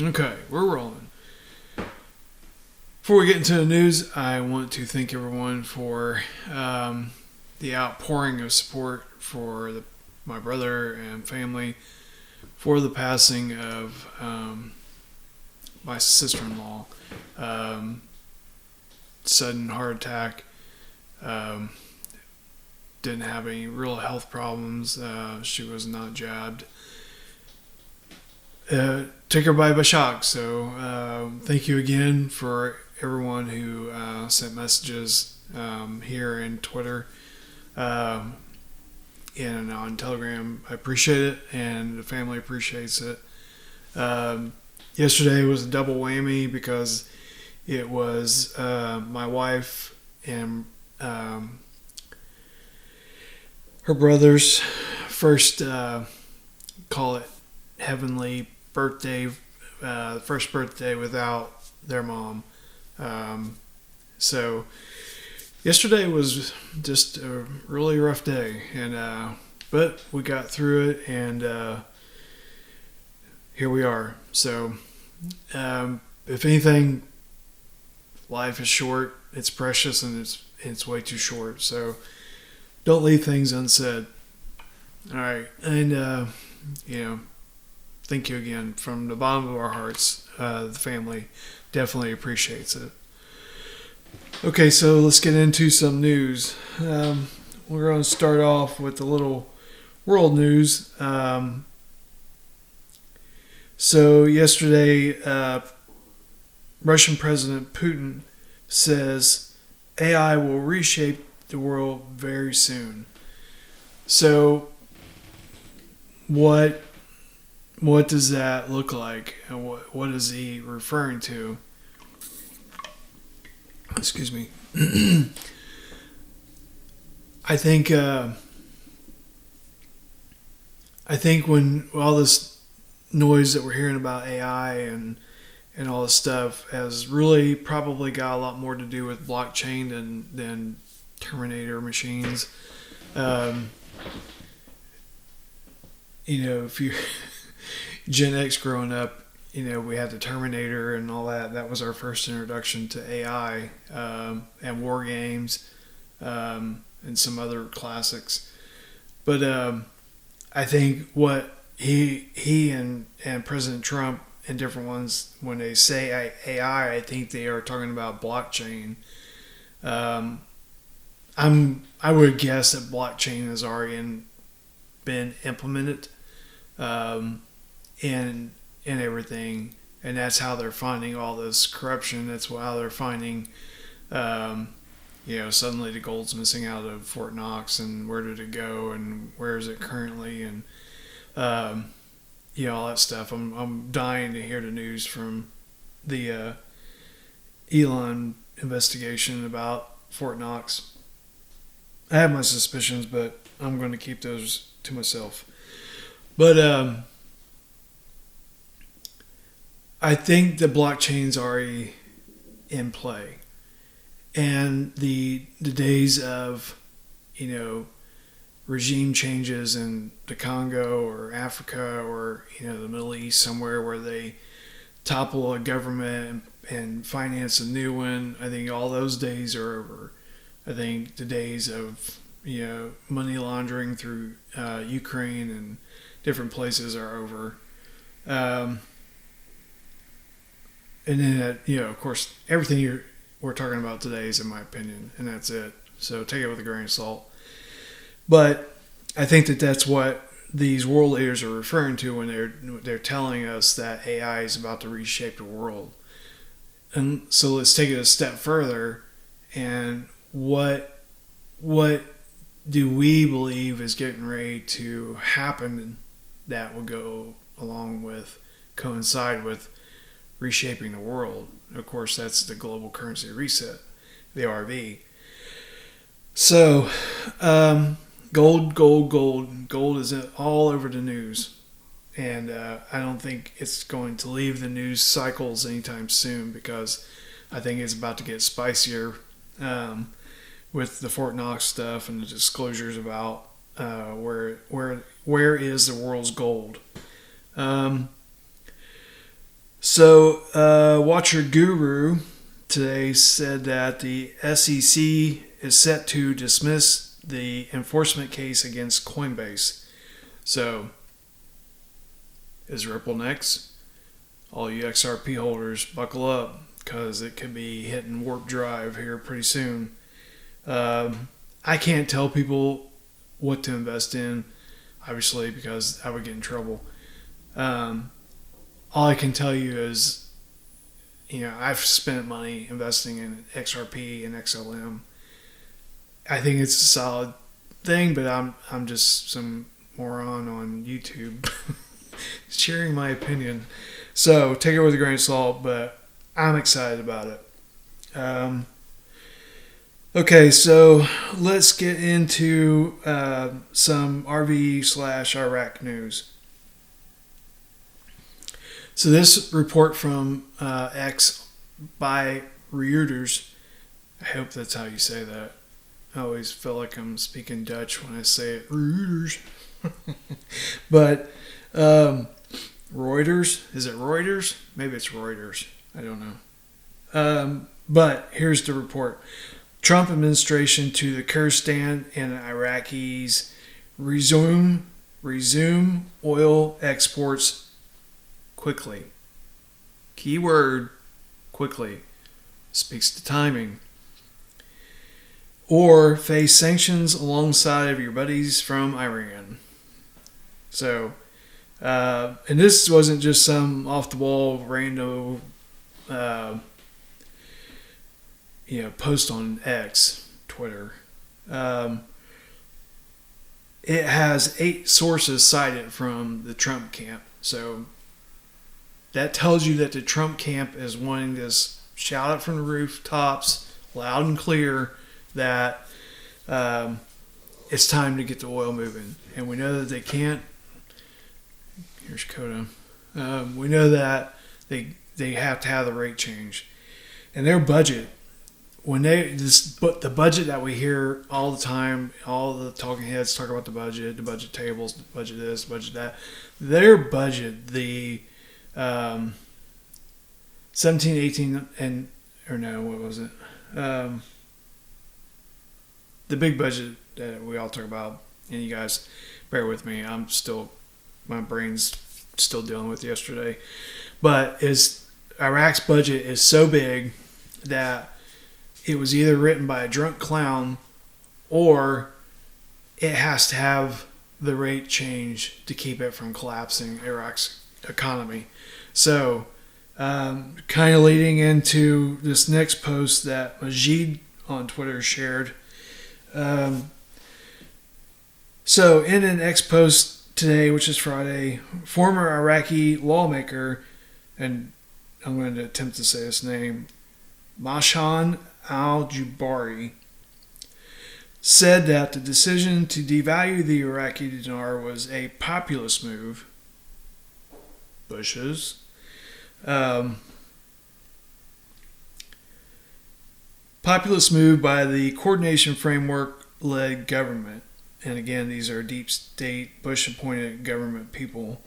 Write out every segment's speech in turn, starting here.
Okay, we're rolling. Before we get into the news, I want to thank everyone for the outpouring of support for my brother and family for the passing of my sister-in-law. Um, Sudden heart attack. Um, didn't have any real health problems. She was not jabbed. Took her by shock. So thank you again for everyone who sent messages here in Twitter and on Telegram. I appreciate it, and the family appreciates it. Yesterday was a double whammy because it was my wife and her brother's first, call it heavenly birthday, first birthday without their mom. So yesterday was just a really rough day, and but we got through it, and here we are. So if anything, life is short. It's precious, and it's way too short. So don't leave things unsaid. All right, and thank you again from the bottom of our hearts. The family definitely appreciates it. Okay, so let's get into some news. We're going to start off with a little world news. So yesterday, Russian President Putin says AI will reshape the world very soon. So what does that look like, and what is he referring to? Excuse me. I think when all this noise that we're hearing about AI and all this stuff has really probably got a lot more to do with blockchain than Terminator machines. If you Gen X growing up, we had the Terminator and all that. That was our first introduction to AI and war games and some other classics. But I think what he and President Trump and different ones, when they say AI, I think they are talking about blockchain. I would guess that blockchain has already been implemented in everything, and that's how they're finding all this corruption. That's how they're finding, suddenly the gold's missing out of Fort Knox, and where did it go, and where is it currently, and all that stuff. I'm dying to hear the news from the Elon investigation about Fort Knox. I have my suspicions, but I'm going to keep those to myself. But I think the blockchain's already in play, and the days of regime changes in the Congo or Africa or the Middle East somewhere where they topple a government and finance a new one. I think all those days are over. I think the days of money laundering through Ukraine and different places are over. And then, of course, everything we're talking about today is in my opinion, and that's it. So take it with a grain of salt. But I think that that's what these world leaders are referring to when they're telling us that AI is about to reshape the world. And so let's take it a step further. And what do we believe is getting ready to happen that will go along with coincide with reshaping the world? Of course, that's the global currency reset, the RV. So, gold is all over the news, and I don't think it's going to leave the news cycles anytime soon, because I think it's about to get spicier with the Fort Knox stuff and the disclosures about where is the world's gold. So, Watcher Guru today said that the SEC is set to dismiss the enforcement case against Coinbase. So, is Ripple next? All you XRP holders, buckle up, because it could be hitting warp drive here pretty soon. I can't tell people what to invest in, obviously, because I would get in trouble. All I can tell you is, I've spent money investing in XRP and XLM. I think it's a solid thing, but I'm just some moron on YouTube sharing my opinion. So take it with a grain of salt, but I'm excited about it. Okay, so let's get into some RV/Iraq news. So this report from X by Reuters, I hope that's how you say that. I always feel like I'm speaking Dutch when I say it, Reuters. But Reuters, is it Reuters? Maybe it's Reuters. I don't know. But here's the report. Trump administration to the Kurdistan and Iraqis resume oil exports quickly. Keyword, quickly. Speaks to timing. Or face sanctions alongside of your buddies from Iran. So, and this wasn't just some off-the-wall random post on X, Twitter. It has 8 sources cited from the Trump camp. So that tells you that the Trump camp is wanting this shout it from the rooftops, loud and clear, that it's time to get the oil moving. And we know that they can't. Here's Coda. We know that they have to have the rate change. And their budget, the budget that we hear all the time, all the talking heads talk about the budget tables, the budget this, budget that. Their budget, the 17, 18, and, or no, what was it? The big budget that we all talk about, and you guys bear with me, my brain's still dealing with yesterday, but Iraq's budget is so big that it was either written by a drunk clown or it has to have the rate change to keep it from collapsing Iraq's economy. So, kind of leading into this next post that Majid on Twitter shared. So, in an X post today, which is Friday, former Iraqi lawmaker, and I'm going to attempt to say his name, Mashan al-Jubari, said that the decision to devalue the Iraqi dinar was a populist move. Bush's. Populist move by the coordination framework-led government. And again, these are deep state, Bush-appointed government people.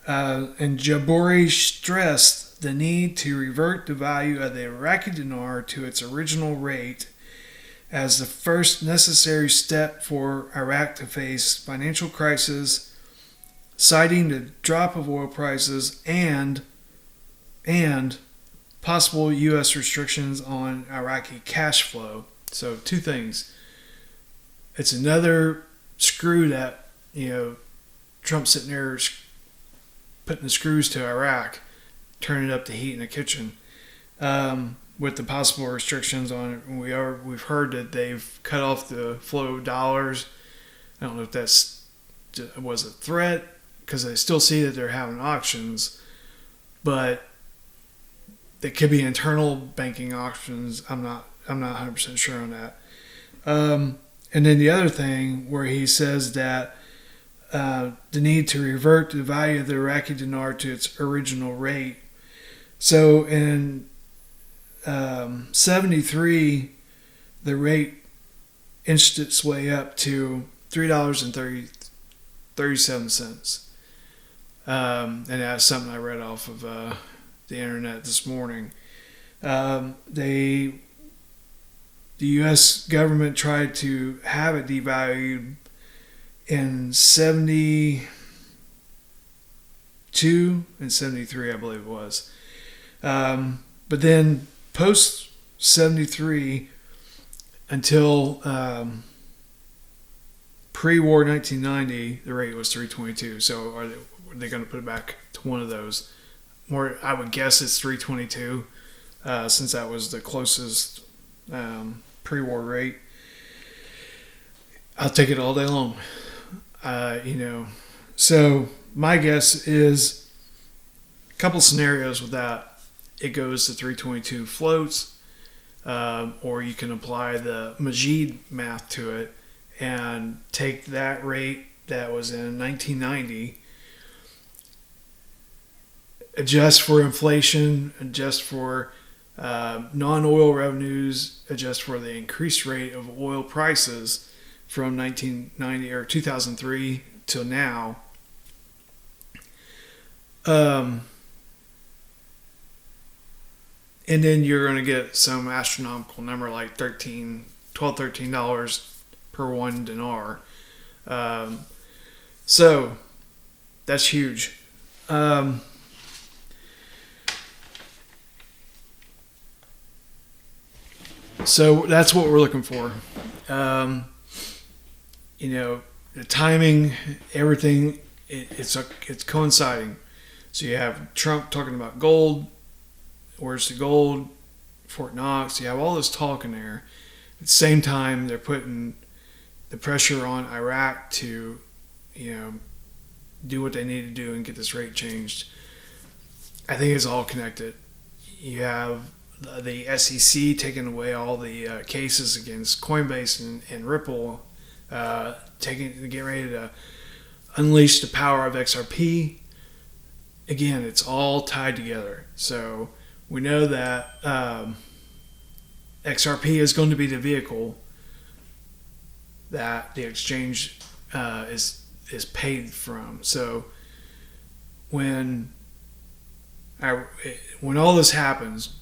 And Jabori stressed the need to revert the value of the Iraqi dinar to its original rate as the first necessary step for Iraq to face financial crisis, citing the drop of oil prices and possible U.S. restrictions on Iraqi cash flow. So 2 things. It's another screw that, Trump's sitting there putting the screws to Iraq, turning up the heat in the kitchen, with the possible restrictions on it. We've heard that they've cut off the flow of dollars. I don't know if was a threat, because I still see that they're having auctions, but there could be internal banking auctions. I'm not 100% sure on that. And then the other thing where he says that the need to revert the value of the Iraqi dinar to its original rate. So in 73, the rate inched its way up to $3.37. And that's something I read off of the internet this morning. The U.S. government tried to have it devalued in 72 and 73, I believe it was. But then post 73 until pre-war 1990, the rate was 322. So are they going to put it back to one of those? More, I would guess it's 322, since that was the closest pre-war rate. I'll take it all day long. So my guess is a couple scenarios with that. It goes to 322 floats, or you can apply the Majid math to it and take that rate that was in 1990, adjust for inflation, adjust for non-oil revenues, adjust for the increased rate of oil prices from 1990 or 2003 till now. And then you're going to get some astronomical number like $13 per one dinar. So that's huge. So that's what we're looking for. The timing, everything, it's coinciding. So you have Trump talking about gold. Where's the gold? Fort Knox. You have all this talk in there. At the same time, they're putting the pressure on Iraq to, do what they need to do and get this rate changed. I think it's all connected. You have the SEC taking away all the cases against Coinbase and Ripple, getting ready to unleash the power of XRP. Again, it's all tied together. So we know that XRP is going to be the vehicle that the exchange is paid from. So when all this happens,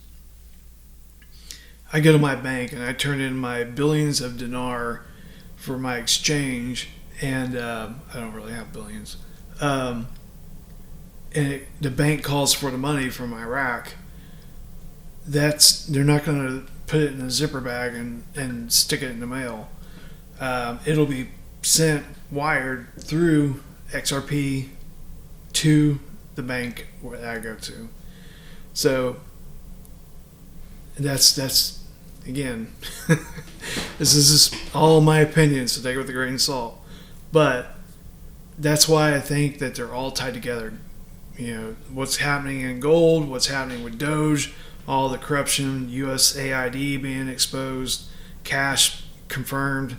I go to my bank and I turn in my billions of dinar for my exchange, and I don't really have billions. And the bank calls for the money from Iraq. They're not going to put it in a zipper bag and stick it in the mail. It'll be wired through XRP to the bank where I go to. So that's again, this is just all my opinions, so take it with a grain of salt. But that's why I think that they're all tied together. What's happening in gold, what's happening with Doge, all the corruption, USAID being exposed, cash confirmed,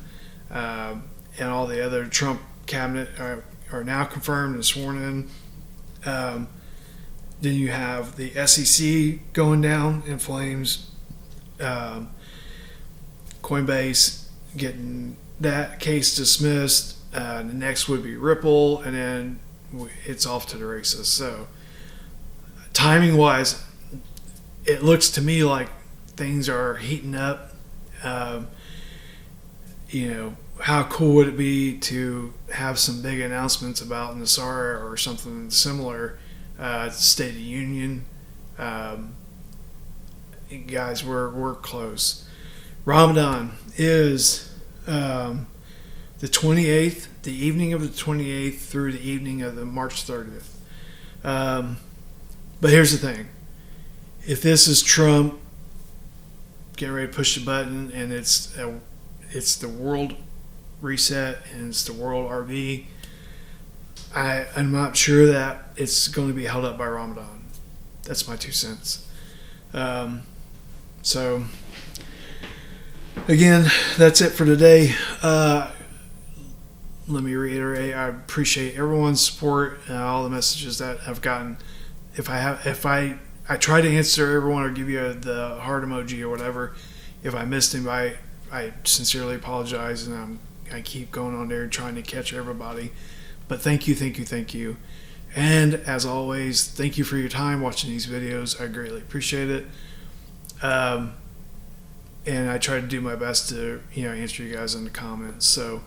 and all the other Trump cabinet are now confirmed and sworn in. Then you have the SEC going down in flames. Coinbase getting that case dismissed. The next would be Ripple, and then it's off to the races. So timing wise, it looks to me like things are heating up. How cool would it be to have some big announcements about Nasara or something similar, State of the Union? Guys, we're close. Ramadan is the 28th, the evening of the 28th through the evening of the March 30th. But here's the thing. If this is Trump getting ready to push the button and it's the world reset and it's the world RV, I'm not sure that it's going to be held up by Ramadan. That's my 2 cents. So again, that's it for today. Let me reiterate, I appreciate everyone's support and all the messages that I've gotten. If I try to answer everyone or give you the heart emoji or whatever. If I missed anybody, I sincerely apologize, and I keep going on there trying to catch everybody. But thank you. And as always, thank you for your time watching these videos. I greatly appreciate it. And I try to do my best to answer you guys in the comments. So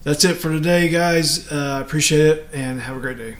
that's it for today, guys. I appreciate it, and have a great day.